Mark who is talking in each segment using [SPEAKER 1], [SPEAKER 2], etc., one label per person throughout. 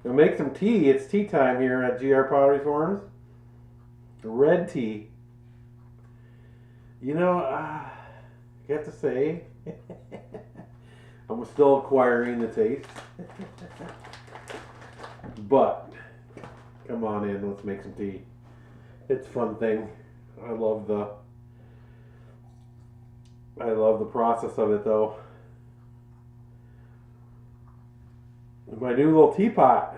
[SPEAKER 1] We'll make some tea. It's tea time here at GR Pottery Farms. Red tea. You know, I have to say, I'm still acquiring the taste. But come on in, let's make some tea. It's a fun thing. I love the I love the process of it though. My new little teapot.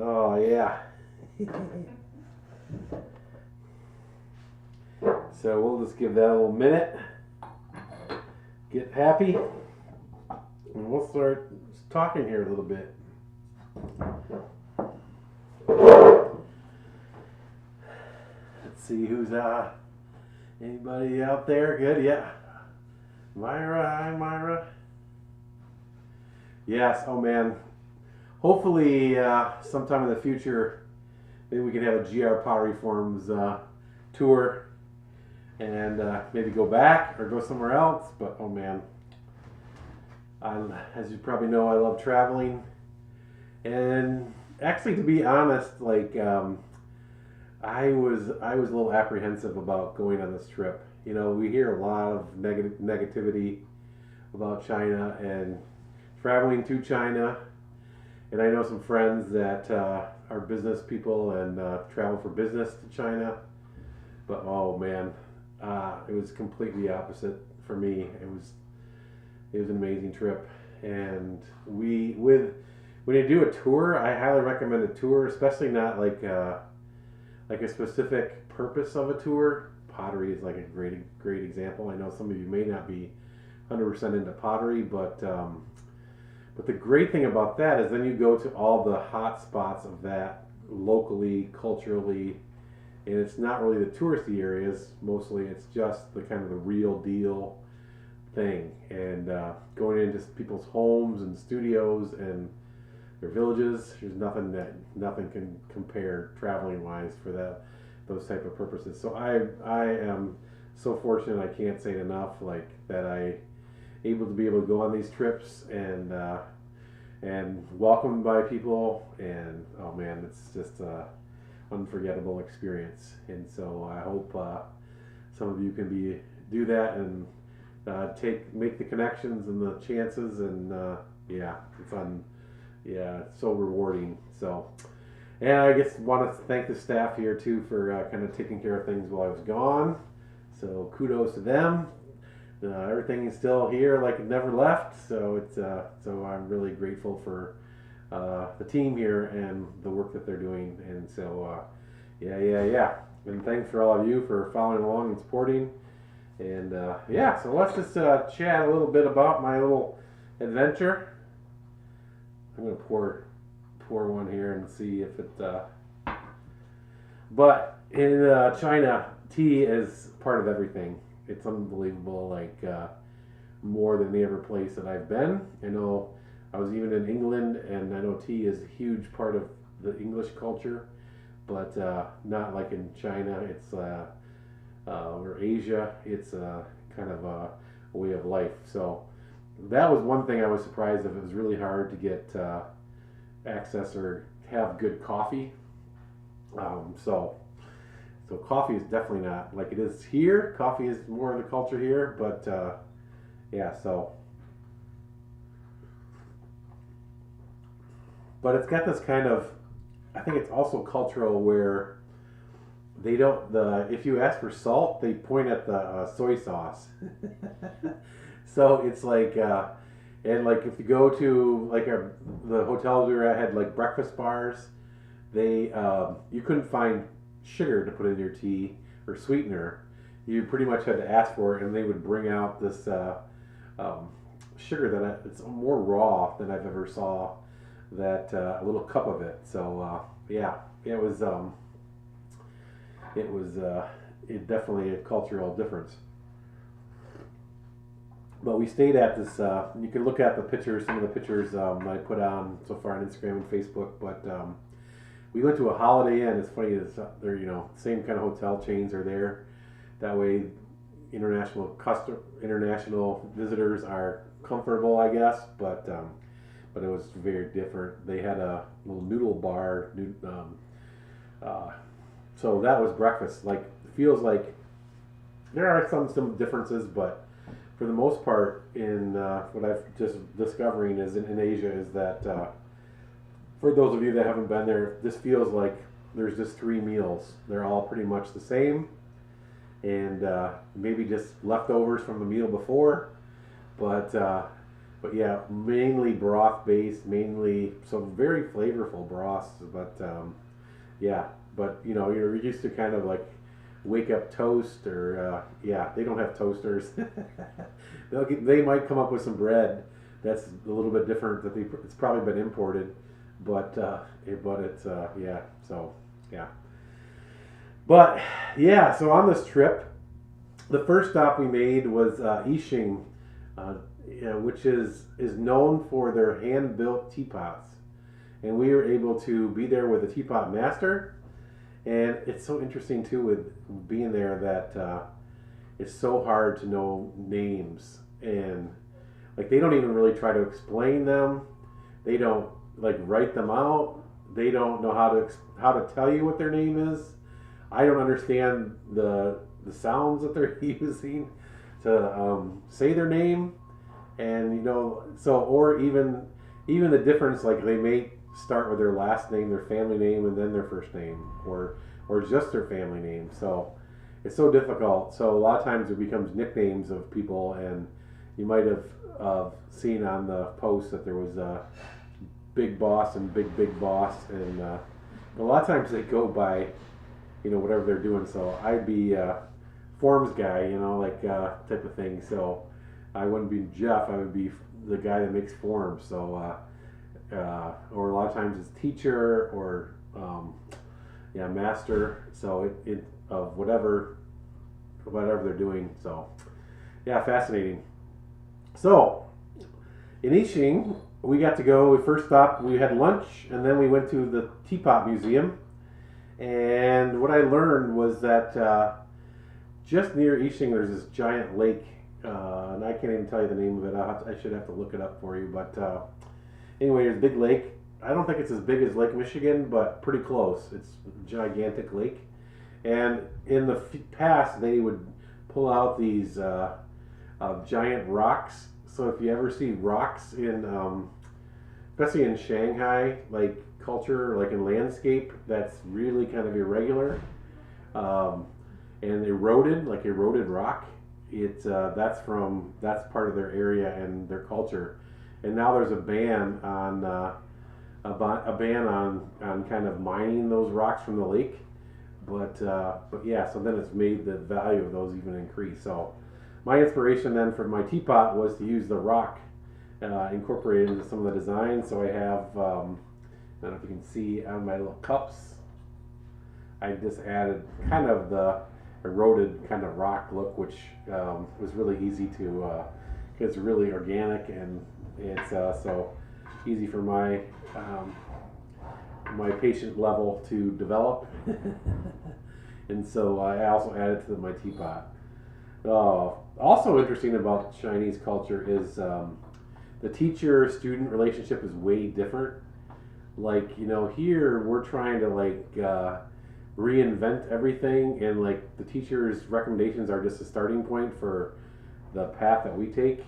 [SPEAKER 1] Oh yeah. So we'll just give that a little minute. Get happy. And we'll start talking here a little bit. Let's see who's anybody out there? Good, yeah. Myra, hi Myra. Yes, oh man. Hopefully, sometime in the future, maybe we can have a GR Pottery Farms tour and maybe go back or go somewhere else. But oh man, as you probably know, I love traveling. And actually, to be honest, like I was a little apprehensive about going on this trip. You know, we hear a lot of negativity about China and traveling to China. And I know some friends that are business people and travel for business to China. But oh man, it was completely opposite for me. It was an amazing trip, and when you do a tour, I highly recommend a tour, especially not like a specific purpose of a tour. Pottery is like a great example. I know some of you may not be 100% into pottery, but the great thing about that is then you go to all the hot spots of that locally, culturally, and it's not really the touristy areas. Mostly, it's just the kind of the real deal thing, and going into people's homes and studios and their villages. There's nothing can compare traveling wise for those type of purposes. So I am so fortunate. I can't say it enough. Like that I able to be able to go on these trips and welcomed by people, and oh man, it's just a unforgettable experience. And so I hope some of you can do that and make the connections and the chances, and yeah, it's fun. Yeah, it's so rewarding. So, and I guess want to thank the staff here too for kind of taking care of things while I was gone. So kudos to them. Everything is still here, like it never left. So so I'm really grateful for the team here and the work that they're doing. And so yeah. And thanks for all of you for following along and supporting. And yeah, so let's just chat a little bit about my little adventure. I'm gonna pour one here and see if it. But in China, tea is part of everything. It's unbelievable, like more than any other place that I've been. I know I was even in England, and I know tea is a huge part of the English culture, but not like in China. It's or Asia. It's kind of a way of life. So that was one thing I was surprised of. It was really hard to get access or have good coffee. So coffee is definitely not like it is here. Coffee is more of the culture here, but yeah. So, but it's got this kind of. I think it's also cultural where they don't the if you ask for salt, they point at the soy sauce. So it's like. And like if you go to like the hotels we were at had like breakfast bars, they you couldn't find sugar to put in your tea or sweetener. You pretty much had to ask for it, and they would bring out this sugar it's more raw than I've ever saw. That a little cup of it. So yeah, it was it definitely a cultural difference. But we stayed at this. You can look at the pictures, some of the pictures I put on so far on Instagram and Facebook. But we went to a Holiday Inn. It's funny, they're same kind of hotel chains are there. That way, international visitors are comfortable, I guess. But but it was very different. They had a little noodle bar, uh, so that was breakfast. Like, feels like there are some differences, but for the most part, in what I've just discovering is in Asia is that for those of you that haven't been there, this feels like there's just three meals. They're all pretty much the same, and maybe just leftovers from the meal before, but yeah, mainly broth based, mainly so very flavorful broths. But yeah, but you know, you're used to kind of like wake up toast or yeah, they don't have toasters. They might come up with some bread that's a little bit different that it's probably been imported, but it's yeah, so yeah, but yeah, so on this trip, the first stop we made was Yixing, yeah, which is known for their hand built teapots, and we were able to be there with a teapot master. And it's so interesting too with being there that it's so hard to know names, and like they don't even really try to explain them. They don't like write them out. They don't know how to tell you what their name is. I don't understand the sounds that they're using to say their name, and you know, so or even the difference, like they may start with their last name, their family name, and then their first name, or just their family name. So it's so difficult. So a lot of times it becomes nicknames of people, and you might have seen on the post that there was a Big Boss and Big Boss, and a lot of times they go by, you know, whatever they're doing. So I'd be forms guy, you know, like type of thing. So I wouldn't be Jeff. I would be the guy that makes forms. So or a lot of times it's teacher or yeah, master. So it of whatever they're doing. So yeah, fascinating. So in Yixing, we got to go. We first stopped. We had lunch, and then we went to the Teapot Museum. And what I learned was that just near Yixing, there's this giant lake, and I can't even tell you the name of it. I should have to look it up for you. But anyway, there's a big lake. I don't think it's as big as Lake Michigan, but pretty close. It's a gigantic lake. And in the past, they would pull out these giant rocks. So if you ever see rocks in, especially in Shanghai, like culture, like in landscape, that's really kind of irregular and eroded, like eroded rock. That's part of their area and their culture. And now there's a ban on on kind of mining those rocks from the lake. But yeah, so then it's made the value of those even increase. So my inspiration then for my teapot was to use the rock incorporated into some of the designs. So I have, I don't know if you can see on my little cups, I just added kind of the eroded kind of rock look, which was really easy to, it's really organic, and it's so easy for my my patient level to develop. And so I also added to my teapot. Also interesting about Chinese culture is the teacher-student relationship is way different. Like, you know, here we're trying to like reinvent everything, and like the teacher's recommendations are just a starting point for the path that we take.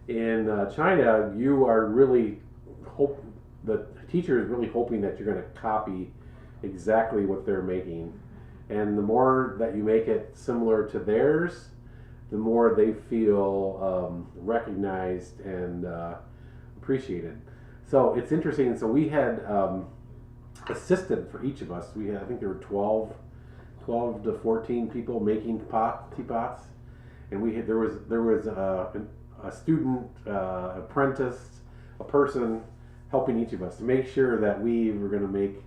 [SPEAKER 1] In China, you are really the teacher is really hoping that you're going to copy exactly what they're making, and the more that you make it similar to theirs, the more they feel recognized and appreciated. So it's interesting. So we had assistant for each of us. We had, I think there were 12 to 14 people making teapots, and there was a student, apprentice, a person helping each of us to make sure that we were going to make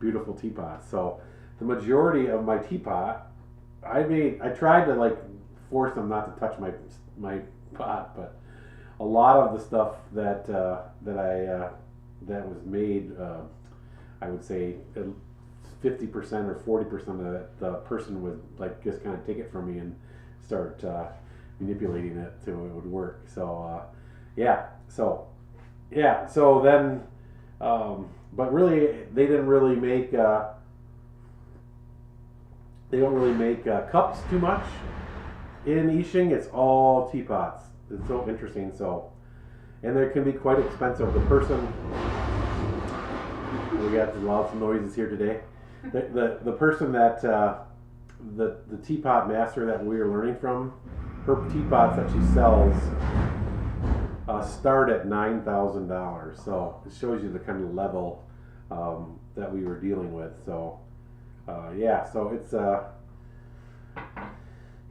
[SPEAKER 1] beautiful teapots. So the majority of my teapot, I tried to like force them not to touch my pot, but a lot of the stuff that was made, I would say 50% or 40% of it, the person would like just kind of take it from me and start manipulating it so it would work. So yeah, so yeah. So then, but really, they didn't really make. They don't really make cups too much in Yixing. It's all teapots. It's so interesting. So, and they can be quite expensive. The person, we got lots of noises here today. The person that the teapot master that we are learning from, her teapots that she sells start at $9,000. So it shows you the kind of level that we were dealing with. So yeah, so it's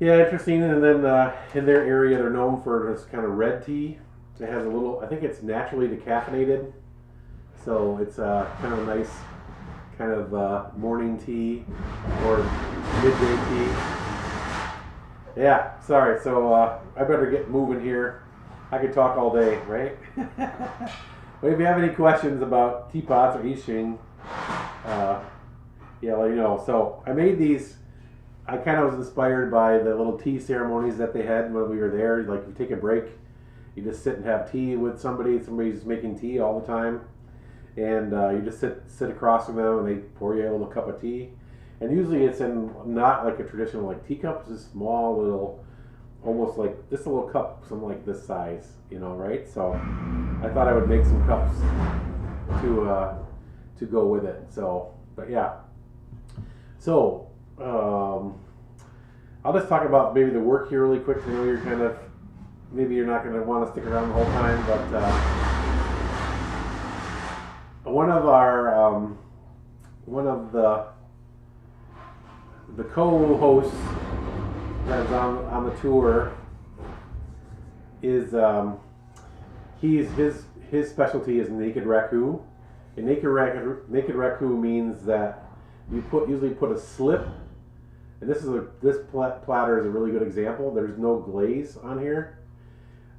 [SPEAKER 1] yeah, interesting. And then in their area, they're known for this kind of red tea. It has a little, I think it's naturally decaffeinated, so it's kind of a nice kind of morning tea or midday tea. Yeah, sorry. So I better get moving here. I could talk all day, right? But if you have any questions about teapots or Yixing, yeah, let me know. So I made these. I kind of was inspired by the little tea ceremonies that they had when we were there. Like you take a break, you just sit and have tea with somebody. Somebody's making tea all the time, and you just sit across from them, and they pour you a little cup of tea. And usually it's in not like a traditional like teacup. It's a small little, almost like just a little cup, something like this size, right? So I thought I would make some cups to go with it. So, but yeah. So I'll just talk about maybe the work here really quick. I know you're kind of, maybe you're not going to want to stick around the whole time, but one of the co-hosts that's on the tour is his specialty is naked raku. And naked raku means that you usually put a slip, and this platter is a really good example. There's no glaze on here.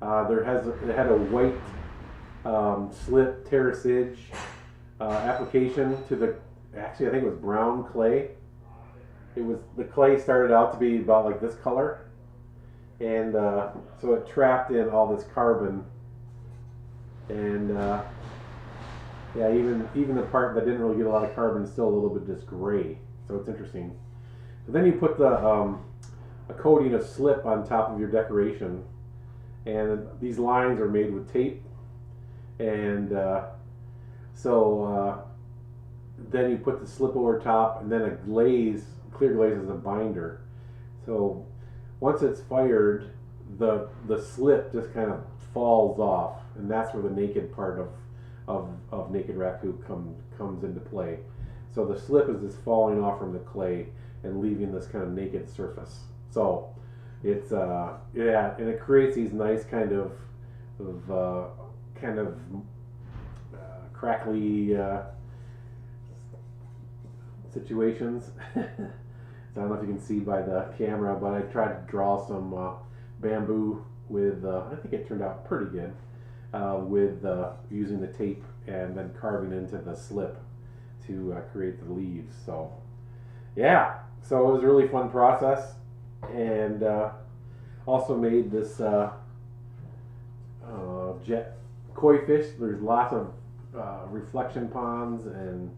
[SPEAKER 1] It had a white slip terracage application to the, actually I think it was brown clay. The clay started out to be about like this color, and so it trapped in all this carbon, and yeah, even the part that didn't really get a lot of carbon is still a little bit just gray. So it's interesting. But then you put a coating of slip on top of your decoration, and these lines are made with tape, and so then you put the slip over top, and then a clear glaze as a binder. So once it's fired, the slip just kind of falls off, and that's where the naked part of naked raku comes into play. So the slip is just falling off from the clay and leaving this kind of naked surface. So it's yeah, and it creates these nice kind of crackly situations. So I don't know if you can see by the camera, but I tried to draw some bamboo with, I think it turned out pretty good, with using the tape and then carving into the slip to create the leaves. So yeah, so it was a really fun process, and also made this jet koi fish. There's lots of reflection ponds and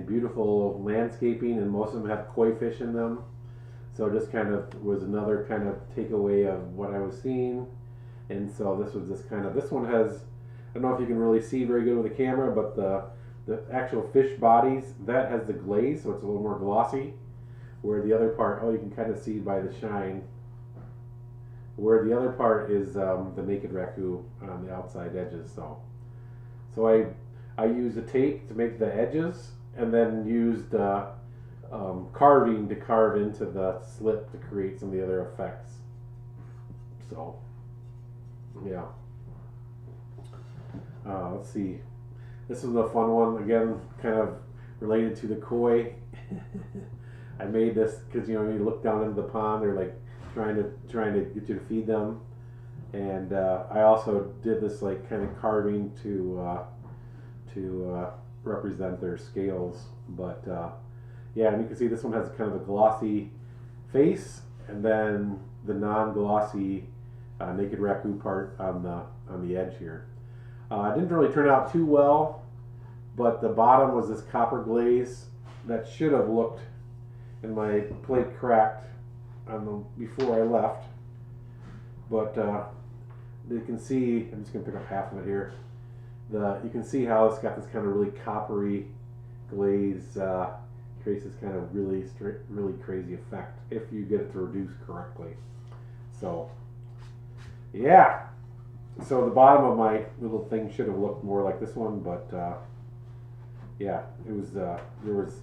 [SPEAKER 1] beautiful landscaping, and most of them have koi fish in them. So just kind of was another kind of takeaway of what I was seeing. And so this was this one has, I don't know if you can really see very good with the camera, but the actual fish bodies, that has the glaze, so it's a little more glossy. Where the other part, you can kind of see by the shine, where the other part is the naked raku on the outside edges. So I used the tape to make the edges, and then used carving to carve into the slip to create some of the other effects. So yeah. Let's see. This was a fun one. Again, kind of related to the koi. I made this because you look down into the pond. They're like trying to get you to feed them, and I also did this like kind of carving to represent their scales. But yeah, and you can see this one has kind of a glossy face, and then the non-glossy naked raku part on the edge here. It didn't really turn out too well, but the bottom was this copper glaze that should have looked, and my plate cracked before I left. But you can see, I'm just going to pick up half of it here. You can see how it's got this kind of really coppery glaze, creates this kind of really crazy effect if you get it to reduce correctly. So yeah, so the bottom of my little thing should have looked more like this one, but yeah, it was there was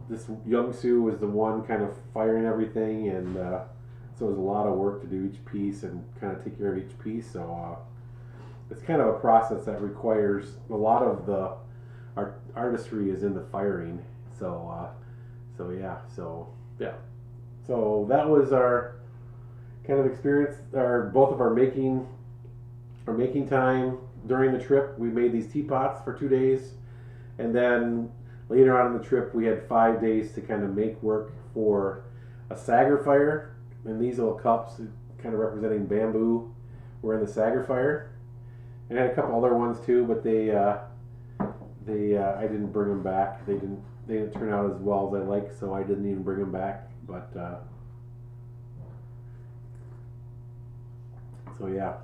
[SPEAKER 1] this Youngsu was the one kind of firing everything, and so it was a lot of work to do each piece and kind of take care of each piece. So it's kind of a process that requires a lot of the artistry is in the firing. So so that was our kind of experience, both of our making time during the trip. We made these teapots for 2 days, and then later on in the trip we had 5 days to kind of make work for a Sager fire, and these little cups kind of representing bamboo were in the Sager fire. And I had a couple other ones too, but I didn't bring them back. They didn't turn out as well as I like, so I didn't even bring them back. But so yeah.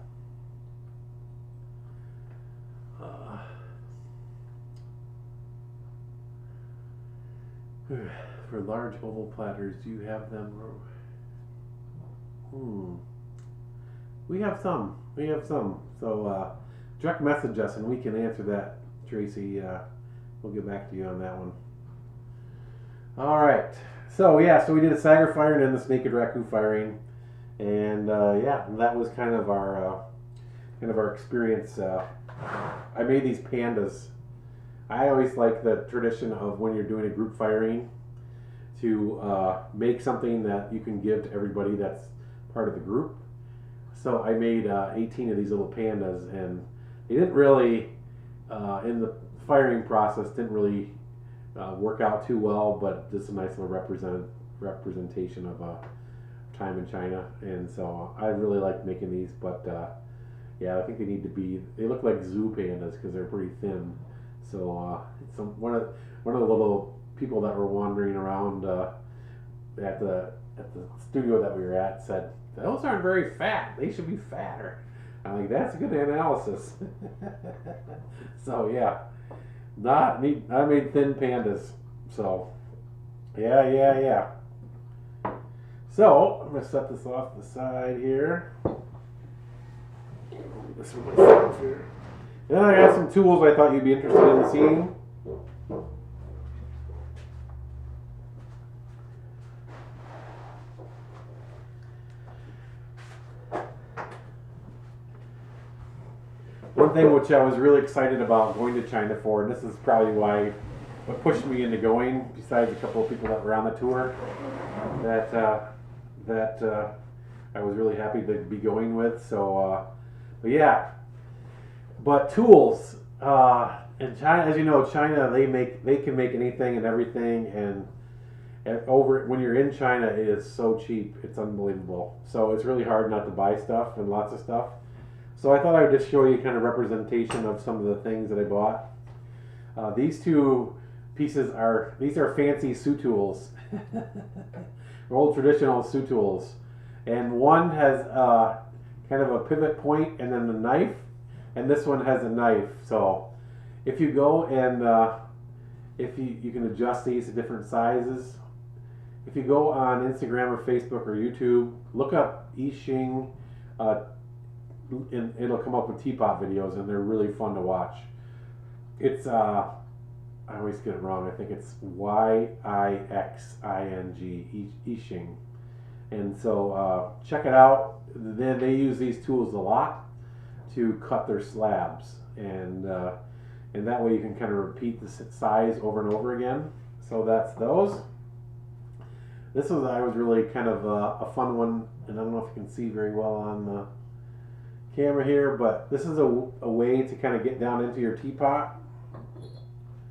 [SPEAKER 1] For large oval platters, do you have them? We have some. So direct message us and we can answer that, Tracy. We'll get back to you on that one. All right. So yeah, so we did a Sager fire and then this Naked Raku firing, and yeah, that was kind of our experience. I made these pandas. I always like the tradition of when you're doing a group firing to make something that you can give to everybody that's part of the group. So I made 18 of these little pandas, and they didn't really, in the firing process, didn't really work out too well, but just a nice little representation of time in China. And so I really like making these, but yeah, I think they look like zoo pandas because they're pretty thin. So one of the little people that were wandering around at the studio that we were at said, "Those aren't very fat. They should be fatter." I'm like, that's a good analysis. So yeah, I made thin pandas. So yeah. So I'm gonna set this off the side here. This one here. Then I got some tools I thought you'd be interested in seeing. One thing which I was really excited about going to China for, and this is probably what pushed me into going, besides a couple of people that were on the tour, that I was really happy to be going with. So, but yeah. But tools in China, as you know, China they can make anything and everything, and when you're in China, it is so cheap, it's unbelievable. So it's really hard not to buy stuff and lots of stuff. So I thought I would just show you kind of representation of some of the things that I bought. These two pieces are fancy Sioux tools, old traditional Sioux tools, and one has kind of a pivot point and then the knife. And this one has a knife. So if you go and if you can adjust these to different sizes. If you go on Instagram or Facebook or YouTube, look up Yixing, and it'll come up with teapot videos, and they're really fun to watch. It's I always get it wrong. I think it's Yixing, Yixing. And so check it out. Then they use these tools a lot to cut their slabs, and that way you can kind of repeat the size over and over again. So that's those. This was really kind of a fun one, and I don't know if you can see very well on the camera here, but this is a way to kind of get down into your teapot.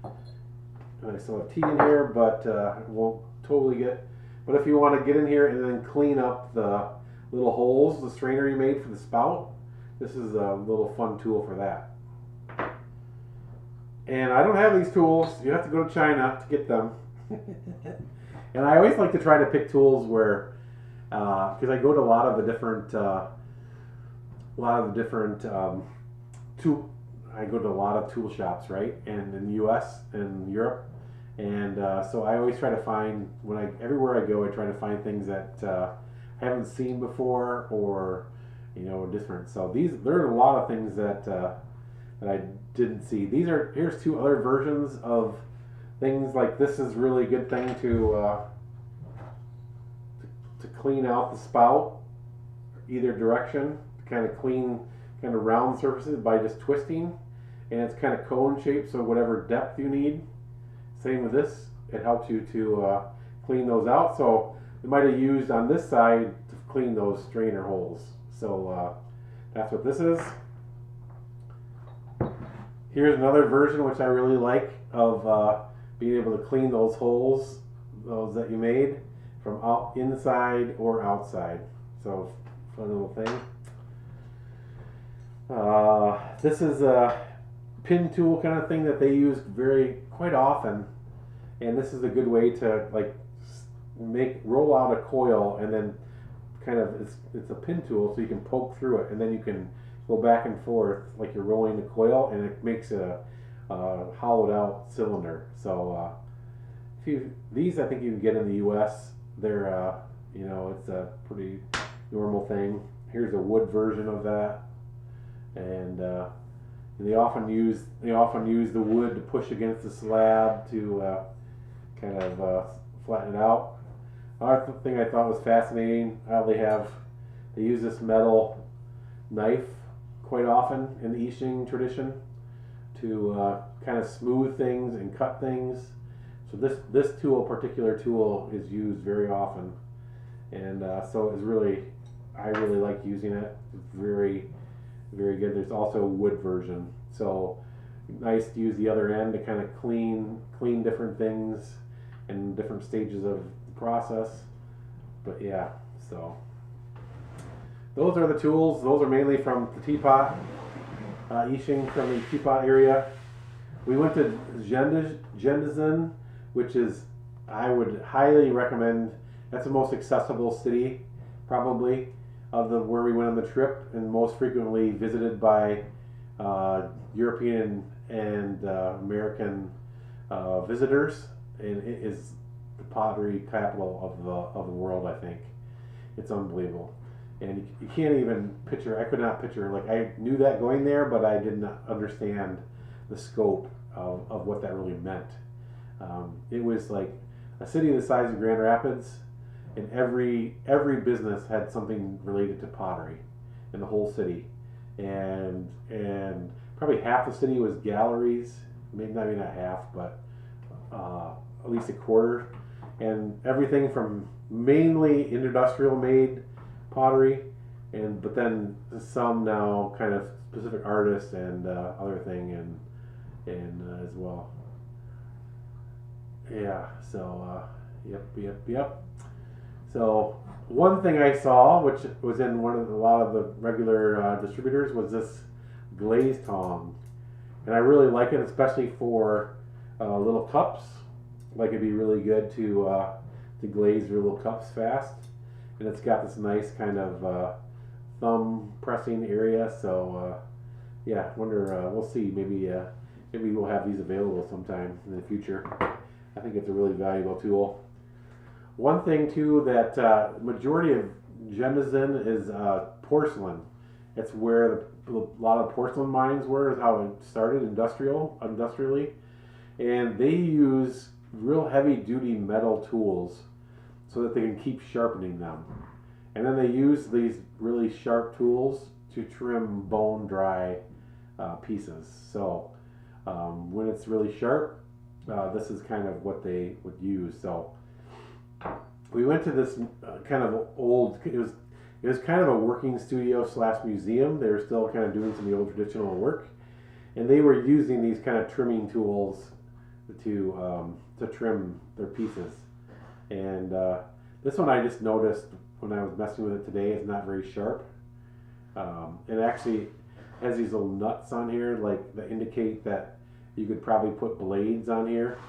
[SPEAKER 1] And I still have tea in here, but it won't totally get. But if you want to get in here and then clean up the little holes, the strainer you made for the spout, this is a little fun tool for that. And I don't have these tools. You have to go to China to get them. And I always like to try to pick tools where, because I go to a lot of the different, tool. I go to a lot of tool shops, right? And in the U.S. and Europe, and so I always try to find everywhere I go, I try to find things that I haven't seen before or different. So there are a lot of things that I didn't see. Here's two other versions of things. Like this is really a good thing to clean out the spout either direction, to kind of clean kind of round surfaces by just twisting, and it's kind of cone shaped, so whatever depth you need. Same with this, it helps you to clean those out. So it might have used on this side to clean those strainer holes. So that's what this is. Here's another version which I really like of being able to clean those holes, those that you made, from inside or outside. So fun little thing. This is a pin tool kind of thing that they use quite often, and this is a good way to roll out a coil, and then kind of it's a pin tool, so you can poke through it, and then you can go back and forth like you're rolling the coil, and it makes a hollowed out cylinder. So these I think you can get in the U.S. They're it's a pretty normal thing. Here's a wood version of that, and they often use the wood to push against the slab to kind of flatten it out. Another thing I thought was fascinating, how they use this metal knife quite often in the I Ching tradition to kind of smooth things and cut things. So this particular tool is used very often, and so I really like using it. It's very, very good. There's also a wood version, so nice to use the other end to kind of clean different things and different stages of the process. But yeah, so those are the tools. Those are mainly from the teapot, I Ching, from the teapot area. We went to Shenzhen, which is, I would highly recommend. That's the most accessible city, probably, of where we went on the trip, and most frequently visited by European and American visitors. And it is the pottery capital of the world. I think it's unbelievable, and you can't even picture. I could not picture. Like, I knew that going there, but I did not understand the scope of what that really meant. It was like a city the size of Grand Rapids, and every business had something related to pottery in the whole city, and probably half the city was galleries, maybe not half, but at least a quarter, and everything from mainly industrial made pottery, but then some now kind of specific artists and other thing and as well. Yeah, so yep. So one thing I saw, which was in a lot of the regular distributors, was this glaze tong, and I really like it, especially for little cups. Like, it'd be really good to glaze your little cups fast, and it's got this nice kind of thumb pressing area. So yeah, wonder we'll see. Maybe we'll have these available sometime in the future. I think it's a really valuable tool. One thing too, that majority of Shenzhen is porcelain. It's where a lot of porcelain mines were, is how it started industrially, and they use real heavy duty metal tools so that they can keep sharpening them. And then they use these really sharp tools to trim bone dry pieces. So when it's really sharp, this is kind of what they would use. So we went to this kind of old, it was kind of a working studio / museum. They were still kind of doing some of the old traditional work, and they were using these kind of trimming tools to trim their pieces. And this one I just noticed when I was messing with it today is not very sharp. It actually has these little nuts on here, like that indicate that you could probably put blades on here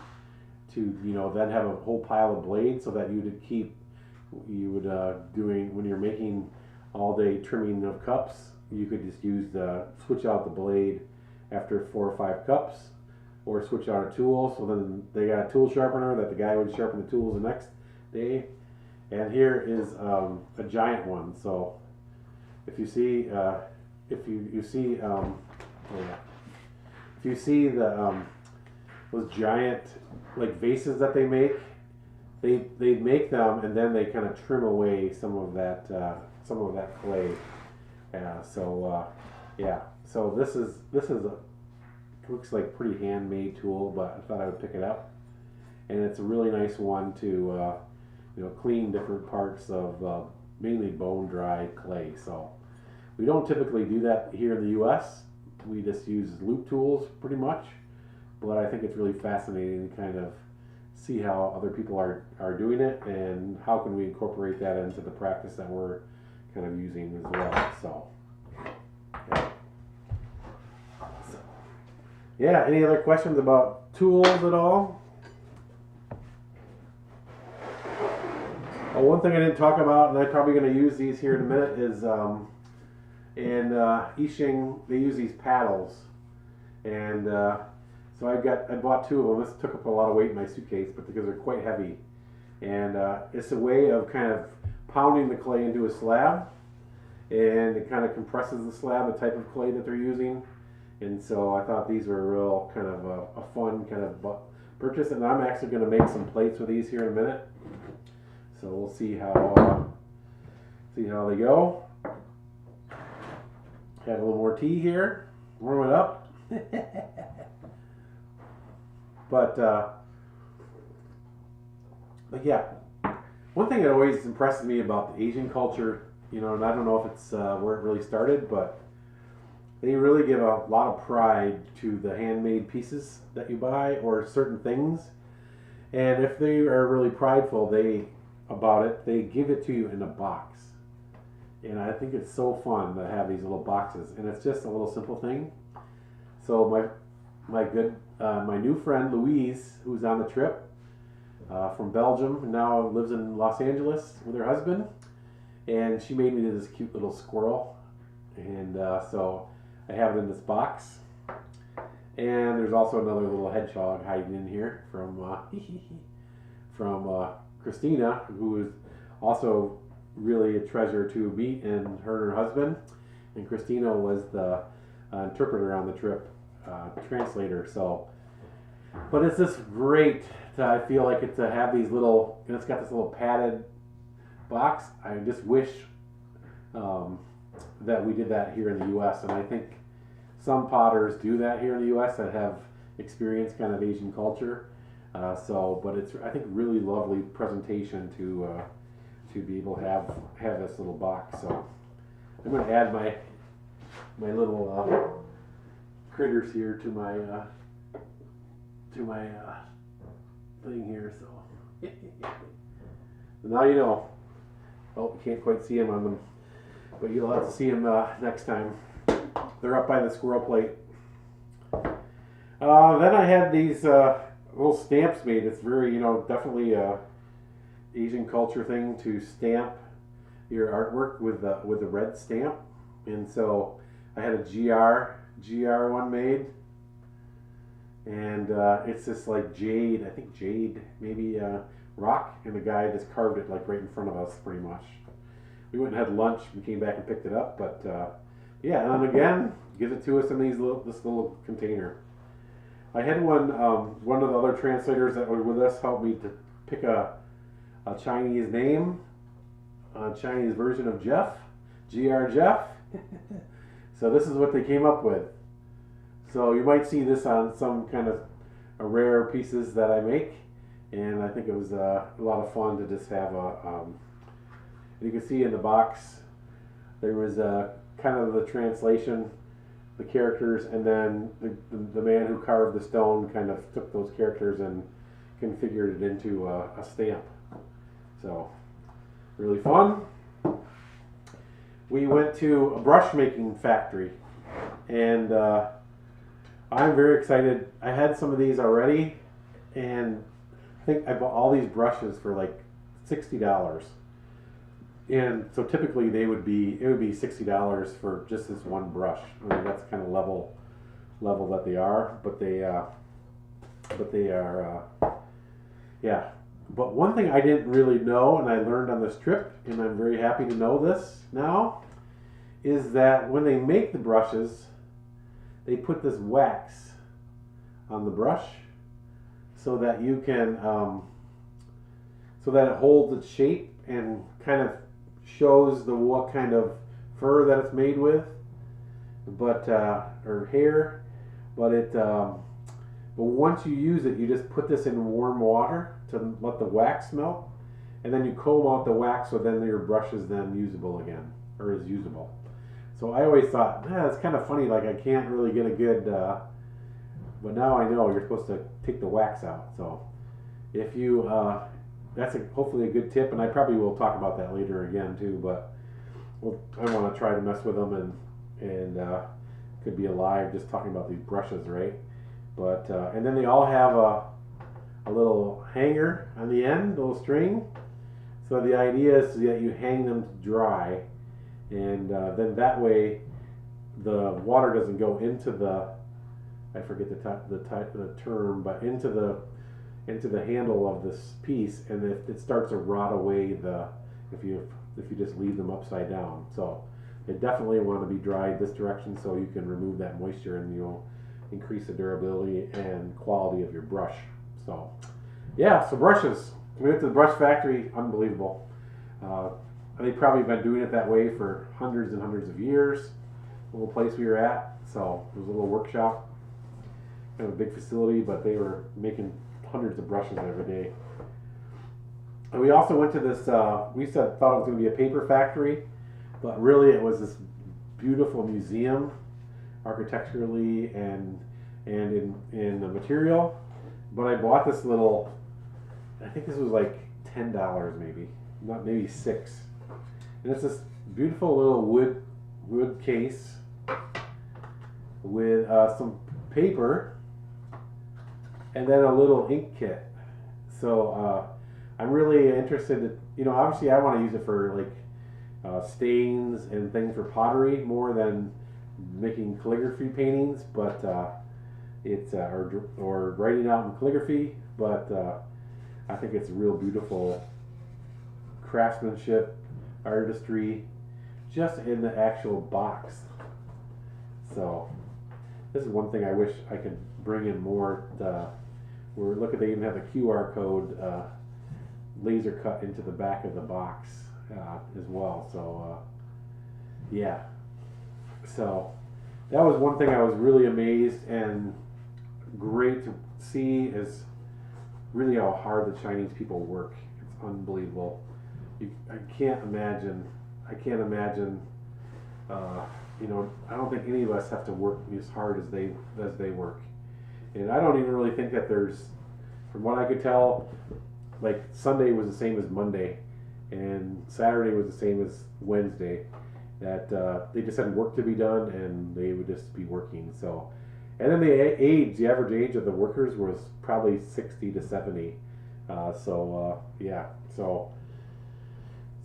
[SPEAKER 1] to, you know, then have a whole pile of blades so that you would doing when you're making all day trimming of cups, you could just switch out the blade after 4 or 5 cups, or switch out a tool. So then they got a tool sharpener that the guy would sharpen the tools the next day. And here is a giant one. So if you see, if you see, if you see those giant like vases that they make, they make them and then they kind of trim away some of that clay. Yeah. So this is a looks like pretty handmade tool, but I thought I would pick it up, and it's a really nice one to you know, clean different parts of mainly bone dry clay. So we don't typically do that here in the U.S. We just use loop tools pretty much, but I think it's really fascinating to kind of see how other people are doing it and how can we incorporate that into the practice that we're kind of using as well. So yeah, any other questions about tools at all? Oh, one thing I didn't talk about, and I'm probably going to use these here in a minute, is in Yixing they use these paddles, and so I bought 2 of them. This took up a lot of weight in my suitcase, but because they're quite heavy, and it's a way of kind of pounding the clay into a slab, and it kind of compresses the slab, the type of clay that they're using. And so I thought these were a real kind of a fun kind of purchase, and I'm actually going to make some plates with these here in a minute. So we'll see how they go. Have a little more tea here, warm it up. But yeah, one thing that always impresses me about the Asian culture, you know, and I don't know if it's where it really started, but they really give a lot of pride to the handmade pieces that you buy or certain things. And if they are really prideful about it, they give it to you in a box. And I think it's so fun to have these little boxes. And it's just a little simple thing. So my new friend Louise, who's on the trip from Belgium, and now lives in Los Angeles with her husband. And she made me this cute little squirrel. And so I have it in this box, and there's also another little hedgehog hiding in here from Christina, who is also really a treasure to meet, and her husband. And Christina was the interpreter on the trip, translator. So, but it's just great I feel like it's to have these little, and it's got this little padded box. I just wish that we did that here in the U.S. And I think some potters do that here in the U.S. that have experienced kind of Asian culture. But it's, I think, really lovely presentation to be able to have this little box. So I'm going to add my little critters here to my thing here. So now you know. Oh, you can't quite see them on them, but you'll have to see them next time. They're up by the squirrel plate. Then I had these little stamps made. It's very, definitely a Asian culture thing to stamp your artwork with the red stamp. And so I had a GR one made, and it's this like jade, I think jade, maybe rock, and the guy just carved it like right in front of us, pretty much. We went and had lunch and came back and picked it up, but yeah, and then again, gives it to us in this little container. I had one of the other translators that were with us helped me to pick a Chinese name, a Chinese version of Jeff, GR Jeff. So this is what they came up with. So you might see this on some kind of rare pieces that I make, and I think it was a lot of fun to just have you can see in the box there was kind of the translation, the characters, and then the man who carved the stone kind of took those characters and configured it into a stamp. So really fun. we went to a brush making factory, and I'm very excited. I had some of these already, and I think I bought all these brushes for like $60. And so typically it would be $60 for just this one brush. I mean, that's kind of level that they are, but they are yeah. But one thing I didn't really know, and I learned on this trip, and I'm very happy to know this now, is that when they make the brushes, they put this wax on the brush so that you can so that it holds its shape and kind of shows what kind of fur that it's made with, but or hair. But once you use it, you just put this in warm water to let the wax melt, and then you comb out the wax, so then your brush is then usable again, or is usable. So I always thought, it's kind of funny, like I can't really get a good, but now I know you're supposed to take the wax out. So if you, that's hopefully a good tip, and I probably will talk about that later again too, but I want to try to mess with them and could be alive just talking about these brushes, right? But and then they all have a little hanger on the end, a little string. So the idea is that you hang them to dry, and then that way the water doesn't go into the, I forget the term, but into the handle of this piece, and it starts to rot away if you just leave them upside down. So they definitely want to be dried this direction so you can remove that moisture, and you'll increase the durability and quality of your brush. So yeah, so brushes. We went to the brush factory, unbelievable. They've probably been doing it that way for hundreds and hundreds of years. The little place we were at, so it was a little workshop, kind of a big facility, but they were making hundreds of brushes every day. And we also went to this, thought it was going to be a paper factory, but really it was this beautiful museum, architecturally and in the material. But I bought this little, I think this was like $10 maybe, not maybe $6. And it's this beautiful little wood case with some paper and then a little ink kit. So I'm really interested to, obviously I want to use it for like stains and things for pottery more than making calligraphy paintings, but it's or writing out in calligraphy, but I think it's real beautiful craftsmanship, artistry, just in the actual box. So this is one thing I wish I could bring in more. They even have the QR code laser cut into the back of the box as well. So yeah. So that was one thing I was really amazed and great to see, is really how hard the Chinese people work. It's unbelievable. I can't imagine. I don't think any of us have to work as hard as they work. And I don't even really think that there's, from what I could tell, like Sunday was the same as Monday, and Saturday was the same as Wednesday. That they just had work to be done, and they would just be working. So, and then the average age of the workers was probably 60 to 70. Yeah, so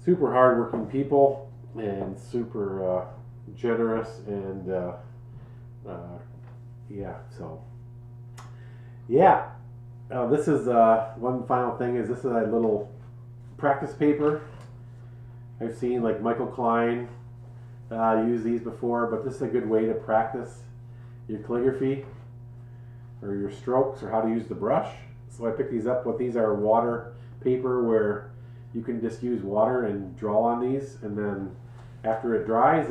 [SPEAKER 1] super hardworking people and super generous, and yeah. So yeah, this is one final thing. This is a little practice paper. I've seen like Michael Klein use these before, but this is a good way to practice your calligraphy or your strokes or how to use the brush. So I picked these up. These are water paper, where you can just use water and draw on these, and then after it dries,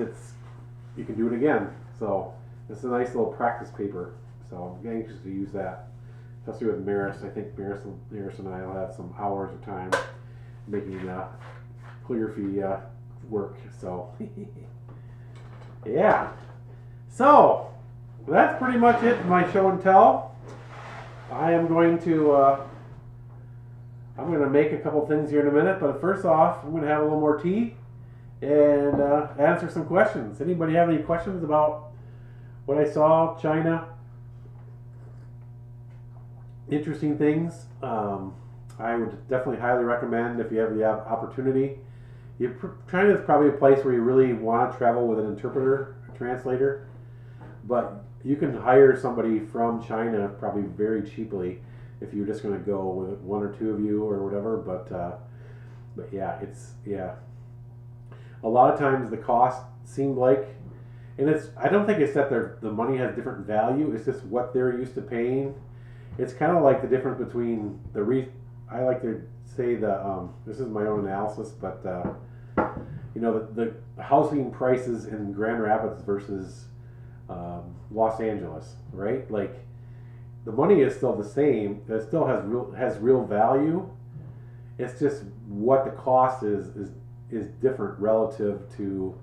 [SPEAKER 1] you can do it again. So this is a nice little practice paper. So I'm anxious to use that, especially with Maris. I think Maris and I will have some hours of time making calligraphy work. So yeah. So that's pretty much it for my show and tell. I am going to make a couple things here in a minute, but first off, I'm going to have a little more tea, and answer some questions. Anybody have any questions about what I saw, China? Interesting things. I would definitely highly recommend if you have the opportunity. China is probably a place where you really want to travel with an interpreter, a translator, but you can hire somebody from China probably very cheaply if you're just going to go with one or two of you or whatever. But yeah, yeah. A lot of times the cost seemed like, and I don't think it's that the money has different value. It's just what they're used to paying. It's kind of like the difference between I like to say this is my own analysis, but the housing prices in Grand Rapids versus Los Angeles, right? Like the money is still the same. It still has real value. It's just what the cost is different relative to,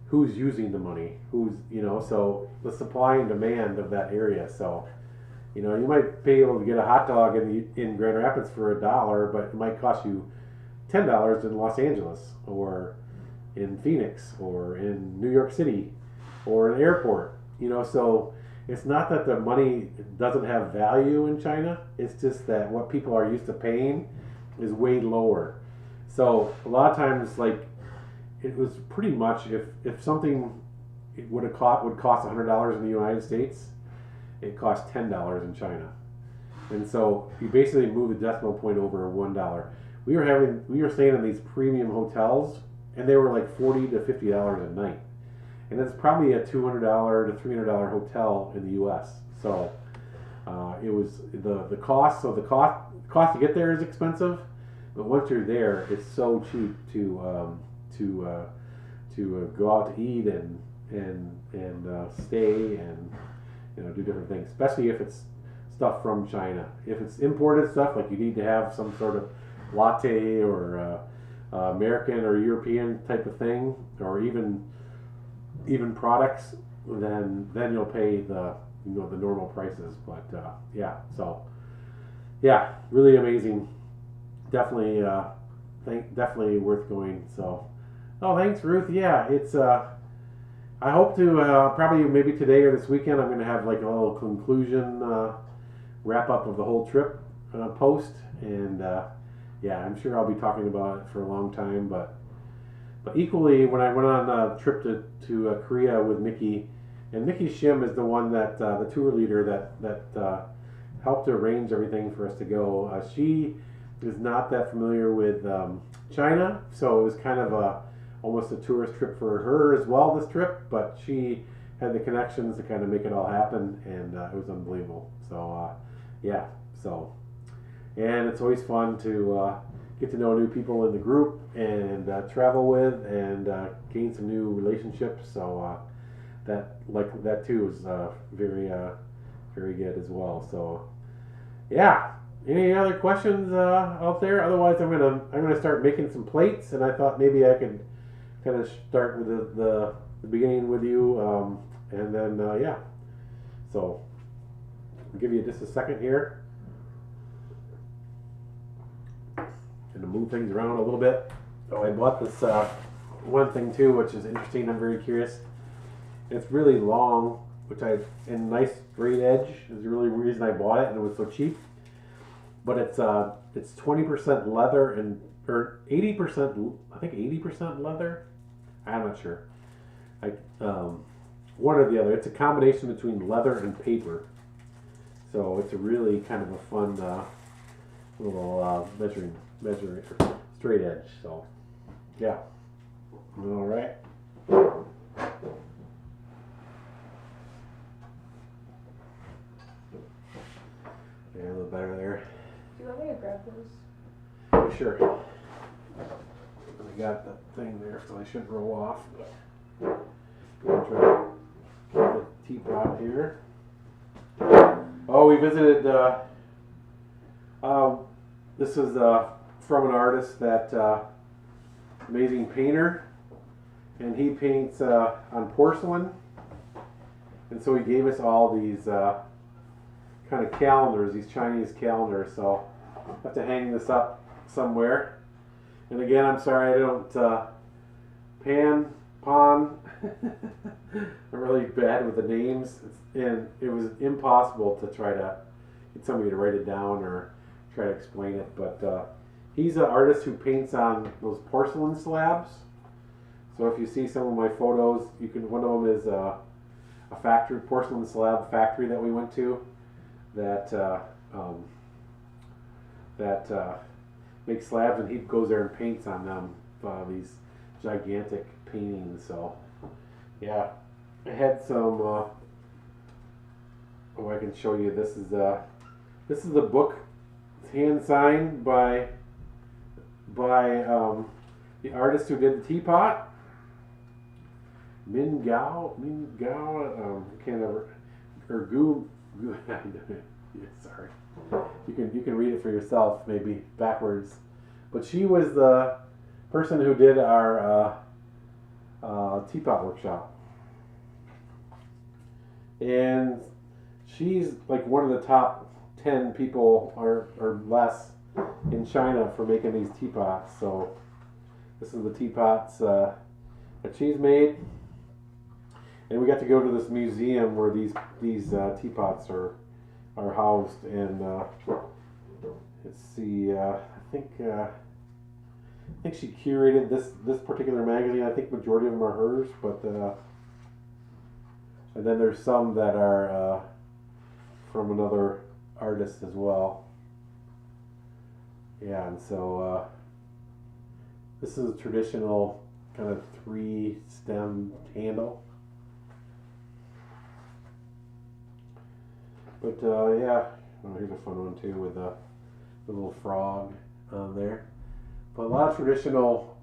[SPEAKER 1] who's using the money, so the supply and demand of that area. So, you might be able to get a hot dog in Grand Rapids for $1, but it might cost you $10 in Los Angeles or in Phoenix or in New York City or an airport. So it's not that the money doesn't have value in China. It's just that what people are used to paying is way lower. So a lot of times, like, it was pretty much if something would cost $100 in the United States, it cost $10 in China. And so you basically move the decimal point over $1. We were staying in these premium hotels, and they were like $40 to $50 a night, and it's probably a $200 to $300 hotel in the U.S. So it was the cost. So the cost to get there is expensive, but once you're there, it's so cheap to go out to eat and stay and do different things, especially if it's stuff from China. If it's imported stuff, like you need to have some sort of latte or American or European type of thing, or even products, then you'll pay the normal prices. But really amazing. Definitely definitely worth going. So, thanks, Ruth. Yeah, it's I hope to probably maybe today or this weekend I'm going to have like a little conclusion wrap up of the whole trip post, and I'm sure I'll be talking about it for a long time. But equally, when I went on a trip to Korea with Mickey, and Mickey Shim is the one that the tour leader that helped to arrange everything for us to go. She is not that familiar with China, so it was kind of almost a tourist trip for her as well, this trip, but she had the connections to kind of make it all happen, and it was unbelievable. So and it's always fun to get to know new people in the group and travel with and gain some new relationships. So that too is very very good as well. So any other questions out there? Otherwise, I'm gonna start making some plates, and I thought maybe I could kind of start with the beginning with you, and then so I'll give you just a second here and to move things around a little bit. So I bought this one thing too, which is interesting. I'm very curious. It's really long, and nice straight edge is the really reason I bought it, and it was so cheap. But it's 20% leather or 80%, I think 80% leather. I'm not sure. One or the other. It's a combination between leather and paper. So it's a really kind of a fun little measuring straight edge. So all right. Yeah, a little better there.
[SPEAKER 2] Do you want me to grab those?
[SPEAKER 1] Oh, sure. I got the thing there, so I shouldn't roll off. I'm gonna try to get the teapot here. Oh, we visited. This is from an artist amazing painter, and he paints on porcelain. And so he gave us all these kind of calendars, these Chinese calendars. So I have to hang this up somewhere. And again, I'm sorry I don't Pan. I'm really bad with the names, and it was impossible to try to get somebody to write it down or try to explain it. But he's an artist who paints on those porcelain slabs. So if you see some of my photos, you can. One of them is a factory, porcelain slab factory that we went to, that makes slabs, and he goes there and paints on them. These gigantic paintings. So yeah, I had some. I can show you. This is the book. It's hand signed by the artist who did the teapot. Min Gao, can't ever, or Gu, yeah, sorry. You can read it for yourself, maybe backwards. But she was the person who did our teapot workshop, and she's like one of the top 10 people or less in China for making these teapots. So this is the teapots that she's made. And we got to go to this museum where these teapots are housed, and let's see, I think she curated this particular magazine. I think majority of them are hers, but and then there's some that are from another artist as well. Yeah, and so this is a traditional kind of 3-stem handle. But yeah, oh, here's a fun one too with the little frog on there. But a lot of traditional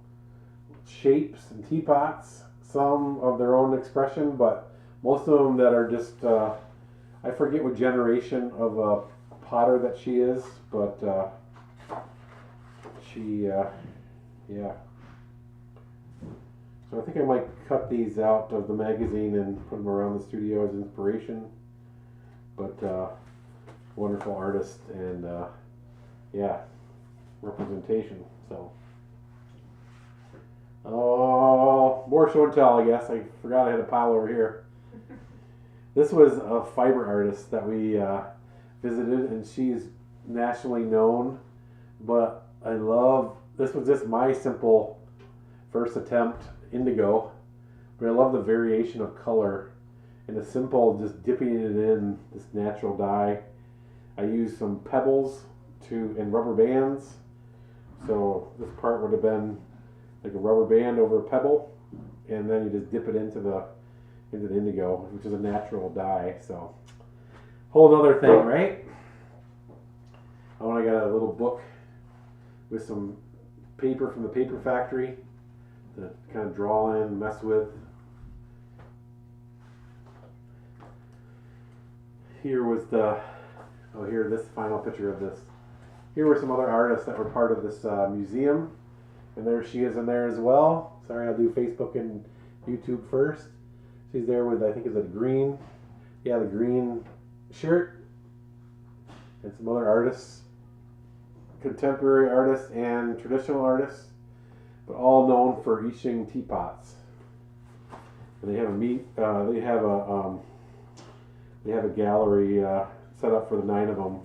[SPEAKER 1] shapes and teapots, some of their own expression, but most of them that are just, I forget what generation of potter that she is, but she, yeah. So I think I might cut these out of the magazine and put them around the studio as inspiration. But wonderful artist, and yeah, representation. So more show and tell, I guess. I forgot I had a pile over here. This was a fiber artist that we visited, and she's nationally known. But I love, this was just my simple first attempt, indigo. But I love the variation of color. And a simple, just dipping it in this natural dye. I used some pebbles and rubber bands. So this part would have been like a rubber band over a pebble, and then you just dip it into the indigo, which is a natural dye. So whole other thing, right? Oh, and I got a little book with some paper from the paper factory to kind of draw in, mess with. Here was this final picture of this. Here were some other artists that were part of this museum, and there she is in there as well. Sorry, I'll do Facebook and YouTube first. She's there with, I think, is it green? Yeah, the green shirt, and some other artists, contemporary artists and traditional artists, but all known for I Ching teapots. And they have a gallery set up for the 9 of them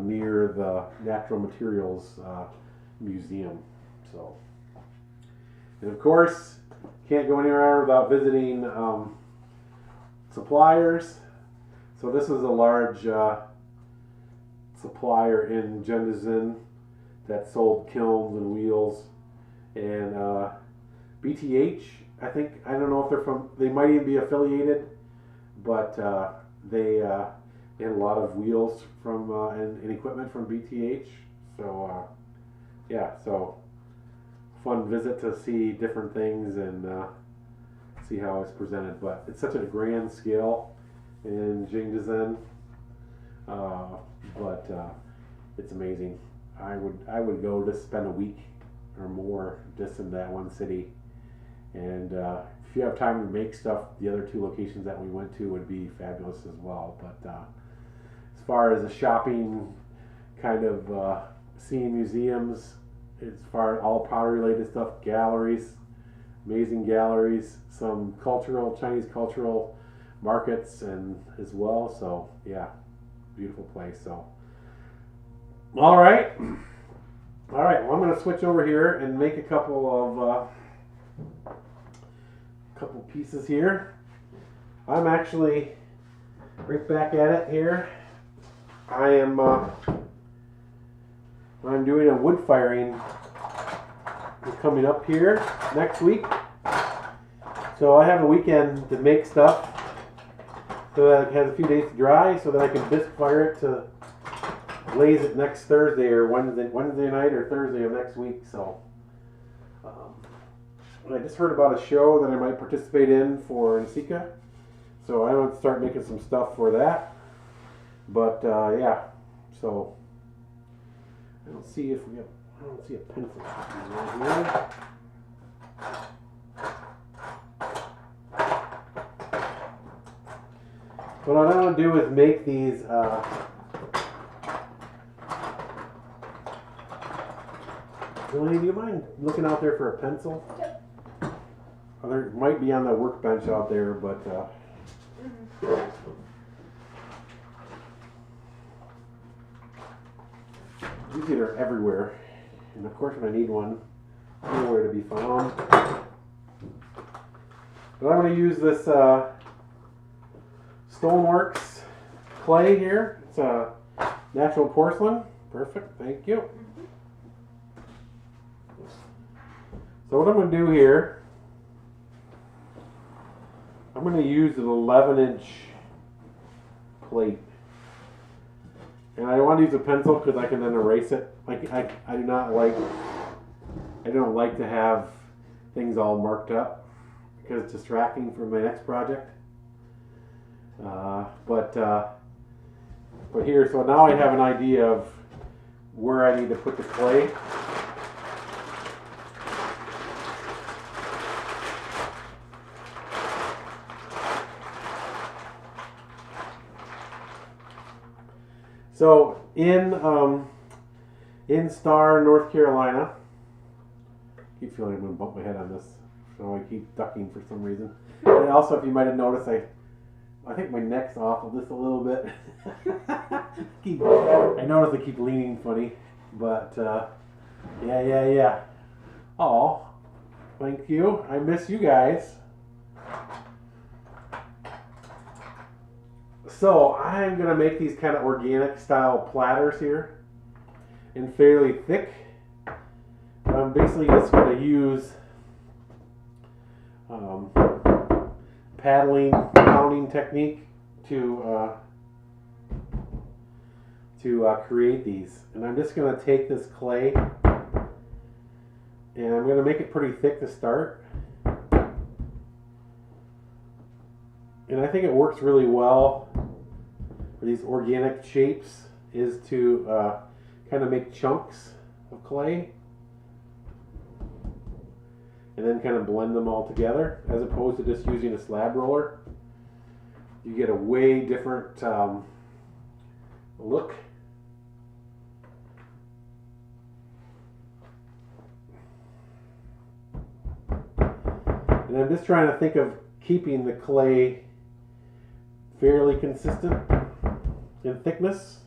[SPEAKER 1] near the Natural Materials Museum. So, and of course, can't go anywhere without visiting suppliers. So this is a large supplier in Zhengzhou that sold kilns and wheels, and BTH. I don't know if they're from. They might even be affiliated, but they had a lot of wheels from and equipment from BTH. So yeah, so fun visit to see different things and see how it's presented. But it's such a grand scale in Zhengzhou, but it's amazing. I would go to spend a week or more just in that one city, and if you have time to make stuff, the other 2 locations that we went to would be fabulous as well. But as far as the shopping, kind of seeing museums, as far as all pottery related stuff, galleries, amazing galleries, some Chinese cultural markets and as well. So yeah, beautiful place. So all right. Well, I'm going to switch over here and make a couple pieces here. I'm actually right back at it here. I'm doing a wood firing coming up here next week. So I have a weekend to make stuff so that it has a few days to dry, so that I can bisque fire it to blaze it next Thursday or Wednesday night or Thursday of next week. So I just heard about a show that I might participate in for NSECA, so I want to start making some stuff for that. But yeah, so I don't see a pencil right here. What I want to do is make these Delaney, do you mind looking out there for a pencil?
[SPEAKER 2] Yep.
[SPEAKER 1] There might be on the workbench out there, but usually they're everywhere. And of course, when I need one, nowhere to be found. But I'm going to use this Stoneworks clay here. It's a natural porcelain. Perfect, thank you. So what I'm going to do here, I'm going to use an 11-inch plate. And I want to use a pencil because I can then erase it. I don't like to have things all marked up because it's distracting from my next project. But here, so now I have an idea of where I need to put the clay. So in Star, North Carolina, I keep feeling I'm going to bump my head on this, so I keep ducking for some reason. And also, if you might have noticed, I think my neck's off of this a little bit. I notice I keep leaning funny, but yeah. Oh, thank you. I miss you guys. So I'm going to make these kind of organic style platters here and fairly thick. But I'm basically just going to use pounding technique to create these. And I'm just going to take this clay and I'm going to make it pretty thick to start. And I think it works really well for these organic shapes is to kind of make chunks of clay and then kind of blend them all together, as opposed to just using a slab roller. You get a way different look. And I'm just trying to think of keeping the clay fairly consistent in thickness,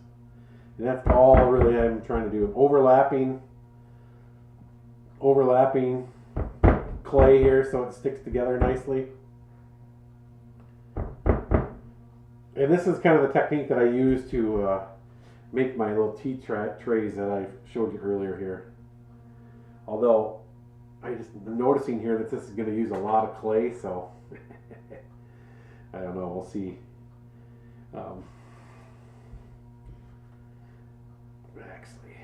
[SPEAKER 1] and that's all really I'm trying to do. Overlapping clay here so it sticks together nicely. And this is kind of the technique that I use to make my little tea trays that I showed you earlier here. Although I'm noticing here that this is going to use a lot of clay, so I don't know, we'll see. Actually,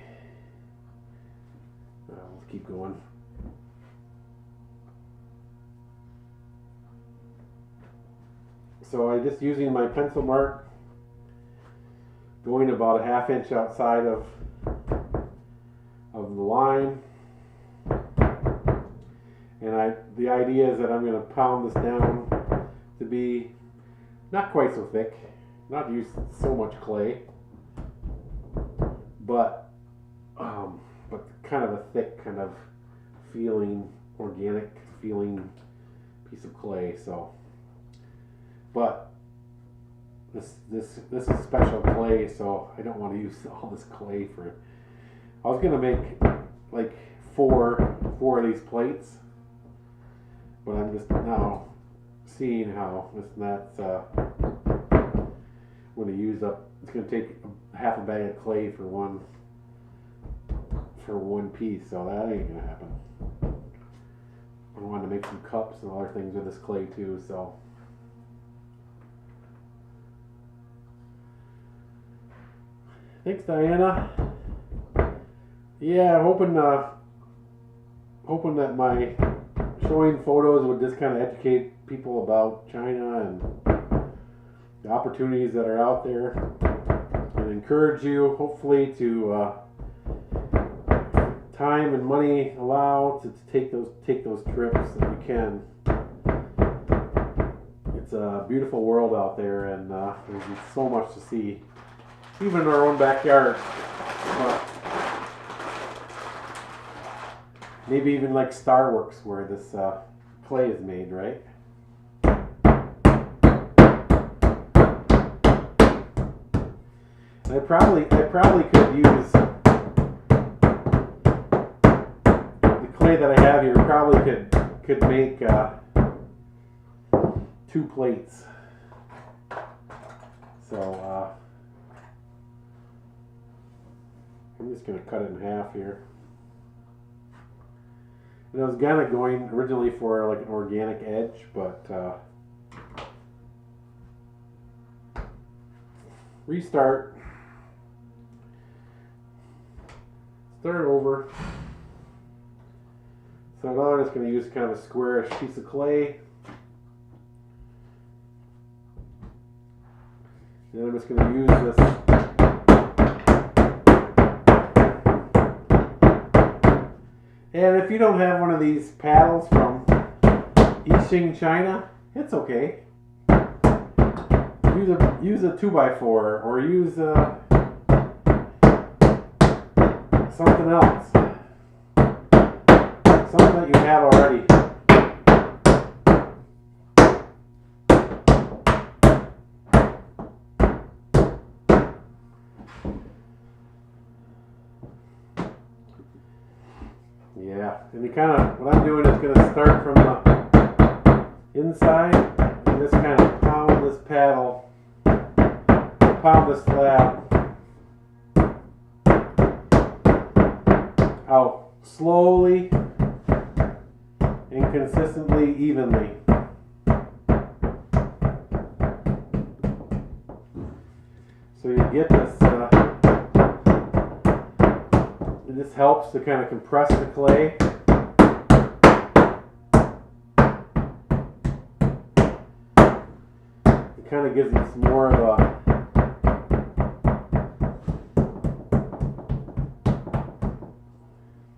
[SPEAKER 1] let's keep going. So I'm just using my pencil mark, going about a ½ inch outside of the line. And the idea is that I'm going to pound this down to be not quite so thick, not use so much clay, but kind of a thick, kind of feeling, organic feeling piece of clay. So, but this is special clay, so I don't want to use all this clay for. I was gonna make like four of these plates, but I'm just now seeing how that's going to use up. It's going to take half a bag of clay for one piece, so that ain't going to happen. I wanted to make some cups and other things with this clay too, so. Thanks, Diana. Yeah, hoping that my showing photos would just kind of educate people about China and the opportunities that are out there, and encourage you, hopefully, to time and money allow to take those trips if you can. It's a beautiful world out there, and there's so much to see, even in our own backyard. But maybe even like Starworks, where this clay is made, right? I probably could use the clay that I have here. Probably could make 2 plates. So I'm just going to cut it in half here. And I was kind of going originally for like an organic edge, but restart. Start over. So now I'm just going to use kind of a squarish piece of clay. And I'm just going to use this and if you don't have one of these paddles from Yixing, China, it's okay. Use a 2x4 or use something else. Something that you have already. Yeah, and you kind of, what I'm doing is going to start from the inside and just kind of pound this paddle, pound the slab out slowly and consistently, evenly. So you get this, this helps to kind of compress the clay. It kind of gives it some more of a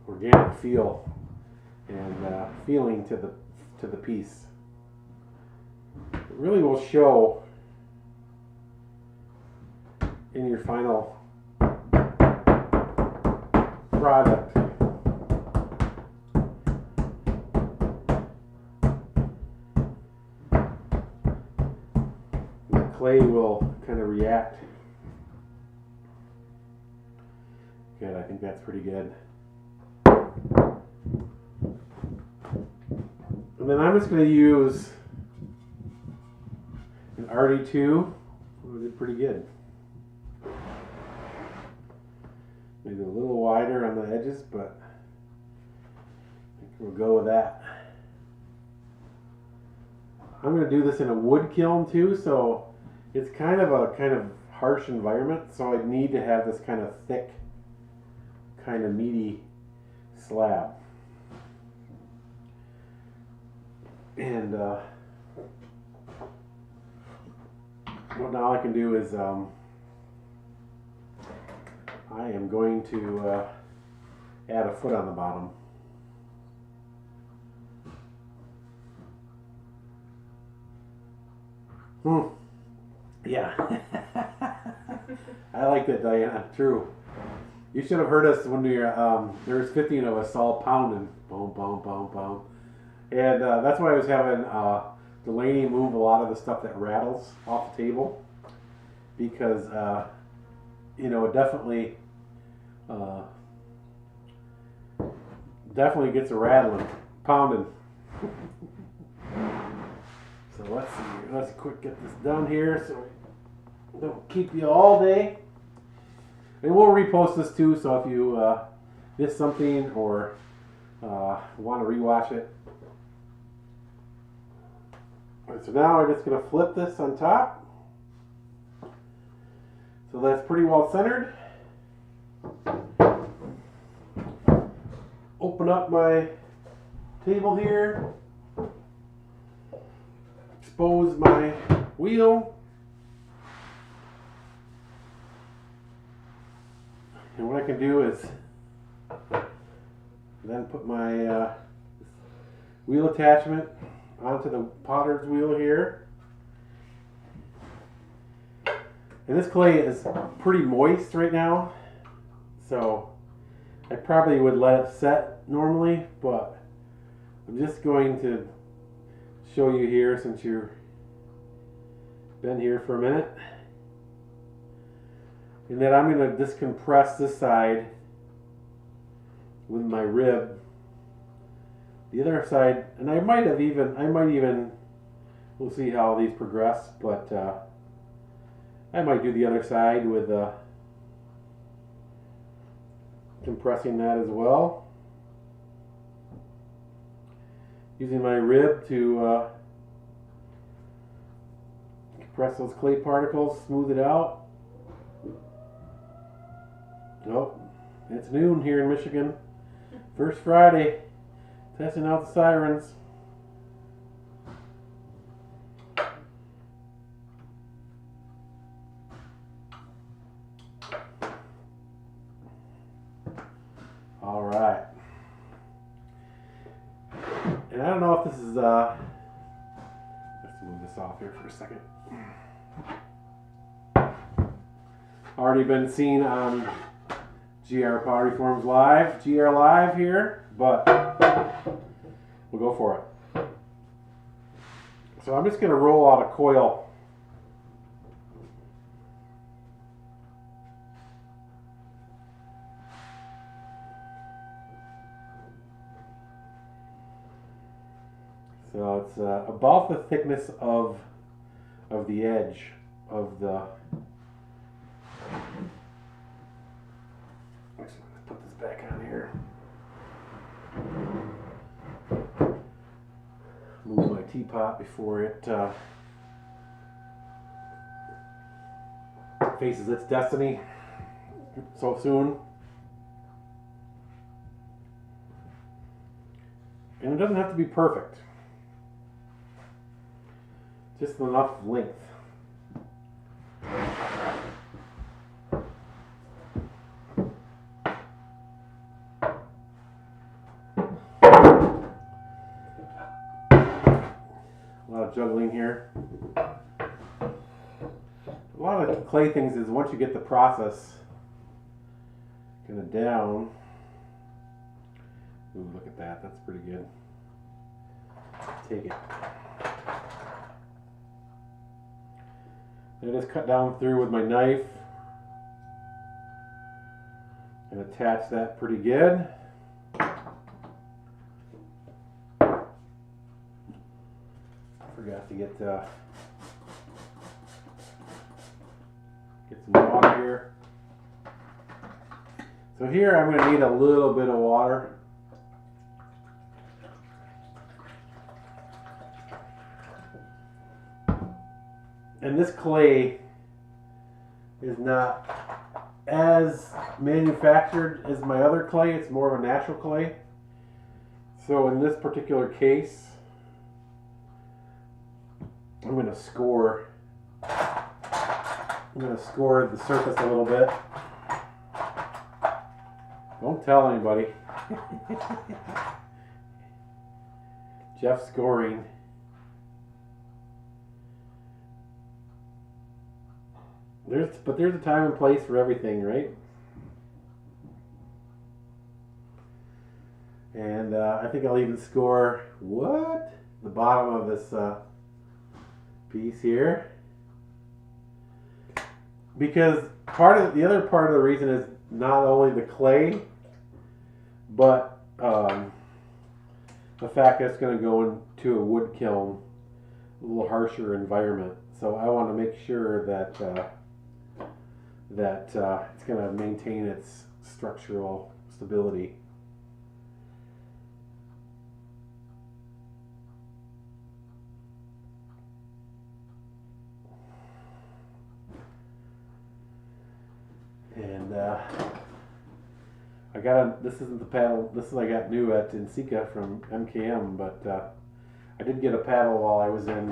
[SPEAKER 1] organic feel and feeling to the piece. It really will show in your final product. The clay will kind of react. Good, I think that's pretty good. And then I'm just going to use an RD2. Oh, it did pretty good. Maybe a little wider on the edges, but I think we'll go with that. I'm going to do this in a wood kiln too, so it's kind of a harsh environment, so I need to have this kind of thick, kind of meaty slab. And what now I can do is I am going to add a foot on the bottom. Yeah. I like that, Diana. True. You should have heard us when we were, there was 15 of us all pounding. Boom, boom, boom, boom. And that's why I was having Delaney move a lot of the stuff that rattles off the table, because it definitely gets a rattling, pounding. So let's see. Let's quick get this done here so we don't keep you all day. And we'll repost this too, so if you missed something or want to rewatch it. Right, so now we're just going to flip this on top. So that's pretty well centered. Open up my table here. Expose my wheel. And what I can do is then put my wheel attachment onto the potter's wheel here. And this clay is pretty moist right now, so I probably would let it set normally, but I'm just going to show you here since you've been here for a minute. And then I'm going to just compress this side with my rib. The other side, and I might even, we'll see how these progress, but I might do the other side with compressing that as well. Using my rib to compress those clay particles, smooth it out. Oh, it's noon here in Michigan. First Friday, testing out the sirens. All right. And I don't know if this is, let's move this off here for a second. Already been seen on GR Pottery Forums Live, GR Live here, but we'll go for it. So I'm just going to roll out a coil. So it's about the thickness of the edge of the. Let's put this back on here. Move my teapot before it faces its destiny so soon. And it doesn't have to be perfect. Just enough length. A lot of juggling here. A lot of clay things is once you get the process kind of down. Ooh, look at that. That's pretty good. Take it. I just cut down through with my knife and attach that pretty good. Forgot to get some water here. So here I'm going to need a little bit of water. And this clay is not as manufactured as my other clay. It's more of a natural clay. So in this particular case, I'm going to score the surface a little bit. Don't tell anybody. Jeff's scoring. But there's a time and place for everything, right? And I think I'll even score the bottom of this piece here, because the other part of the reason is not only the clay, but the fact that it's going to go into a wood kiln, a little harsher environment. So I want to make sure that it's going to maintain its structural stability. And this isn't the paddle, I got new at Insika from MKM, but I did get a paddle while I was in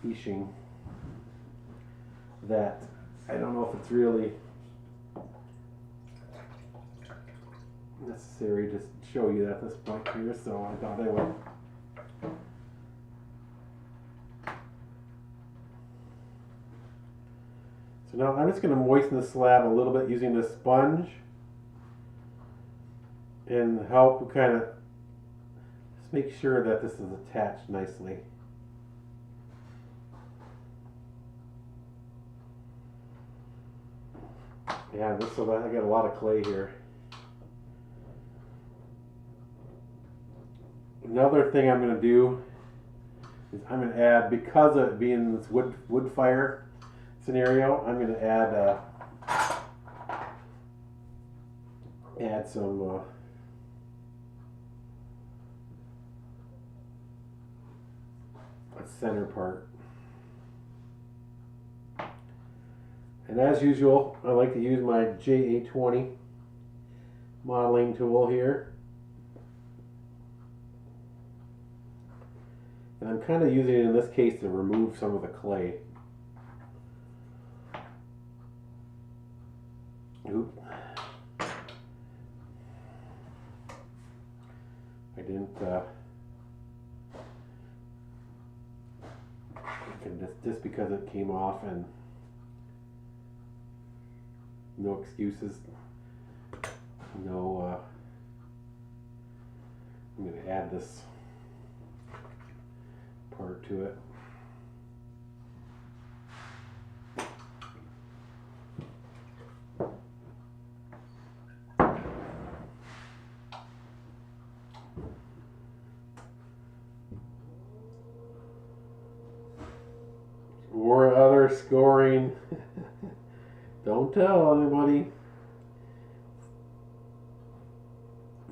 [SPEAKER 1] Yixing that I don't know if it's really necessary to show you at this point here, so I thought I would. So now I'm just going to moisten the slab a little bit using this sponge and help kind of just make sure that this is attached nicely. Yeah, I got a lot of clay here. Another thing I'm going to do is I'm going to add, because of it being this wood fire scenario, I'm going to add some a center part. And as usual, I like to use my JA20 modeling tool here. And I'm kind of using it in this case to remove some of the clay. Oop. I didn't, just because it came off, and no excuses. No, I'm going to add this part to it. Or other scoring. Don't tell anybody.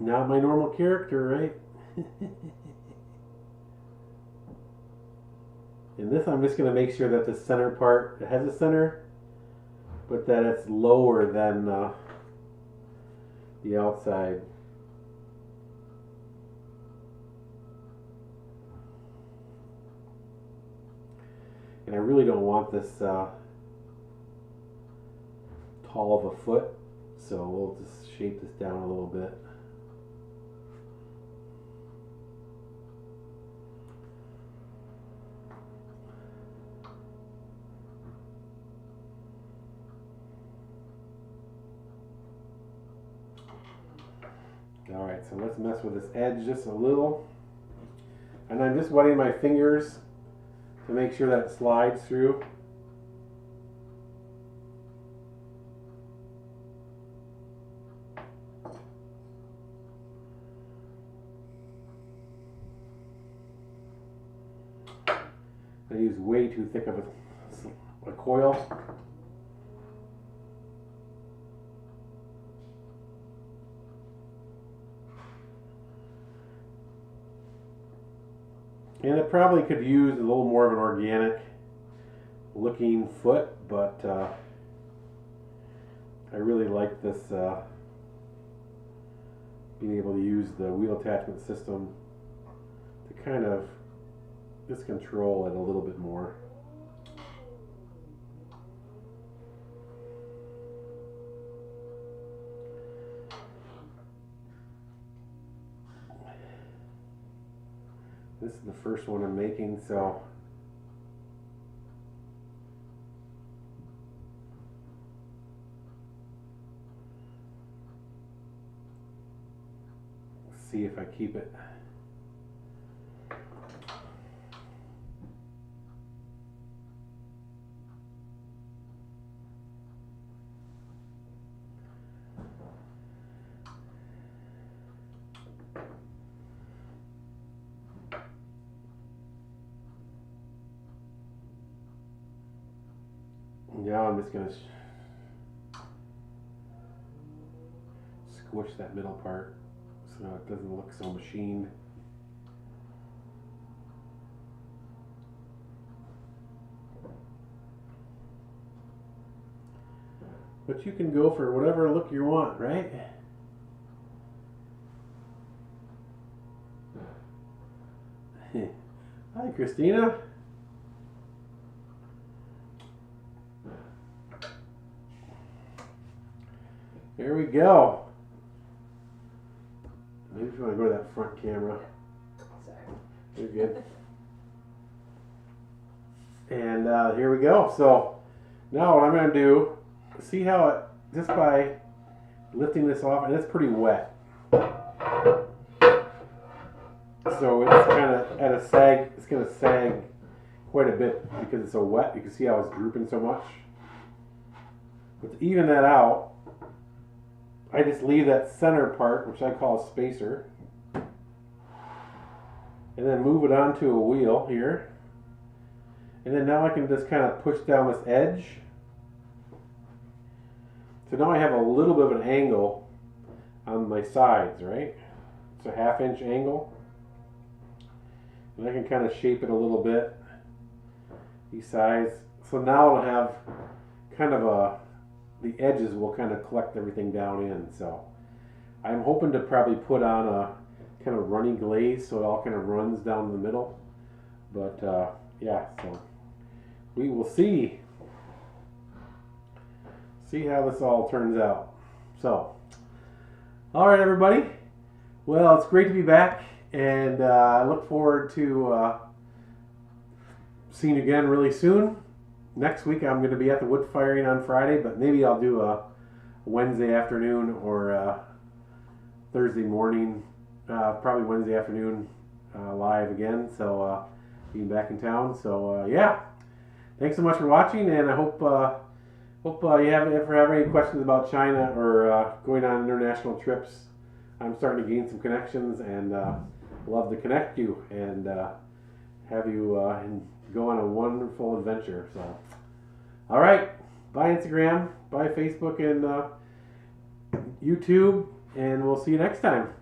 [SPEAKER 1] Not my normal character, right? In this, I'm just going to make sure that the center part, it has a center, but that it's lower than the outside. And I really don't want this tall of a foot, so we'll just shape this down a little bit. Alright, so let's mess with this edge just a little. And I'm just wetting my fingers to make sure that it slides through. I use way too thick of a coil. And it probably could use a little more of an organic looking foot, but I really like this being able to use the wheel attachment system to kind of just control it a little bit more. This is the first one I'm making, so see if I keep it. Now I'm just going to squish that middle part so it doesn't look so machined. But you can go for whatever look you want, right? Hi, Christina. There we go. Maybe if you want to go to that front camera.
[SPEAKER 2] Sorry.
[SPEAKER 1] You're good. And here we go. So now what I'm going to do, see how it, just by lifting this off, and it's pretty wet. So it's kind of at a sag, it's going to sag quite a bit because it's so wet. You can see how it's drooping so much. But to even that out, I just leave that center part, which I call a spacer, and then move it onto a wheel here. And then now I can just kind of push down this edge. So now I have a little bit of an angle on my sides, right? It's a 1/2 inch angle. And I can kind of shape it a little bit, these sides. So now I'll have kind of the edges will kind of collect everything down in. So I'm hoping to probably put on a kind of runny glaze so it all kind of runs down the middle. But yeah, so we will see how this all turns out. So, all right, everybody. Well, it's great to be back, and I look forward to seeing you again really soon. Next week I'm going to be at the wood firing on Friday, but maybe I'll do a Wednesday afternoon or Thursday morning, probably Wednesday afternoon live again. So being back in town. So yeah, thanks so much for watching, and I hope you ever have any questions about China or going on international trips. I'm starting to gain some connections, and love to connect you and have you go on a wonderful adventure. So, all right, bye Instagram, bye Facebook and YouTube, and we'll see you next time.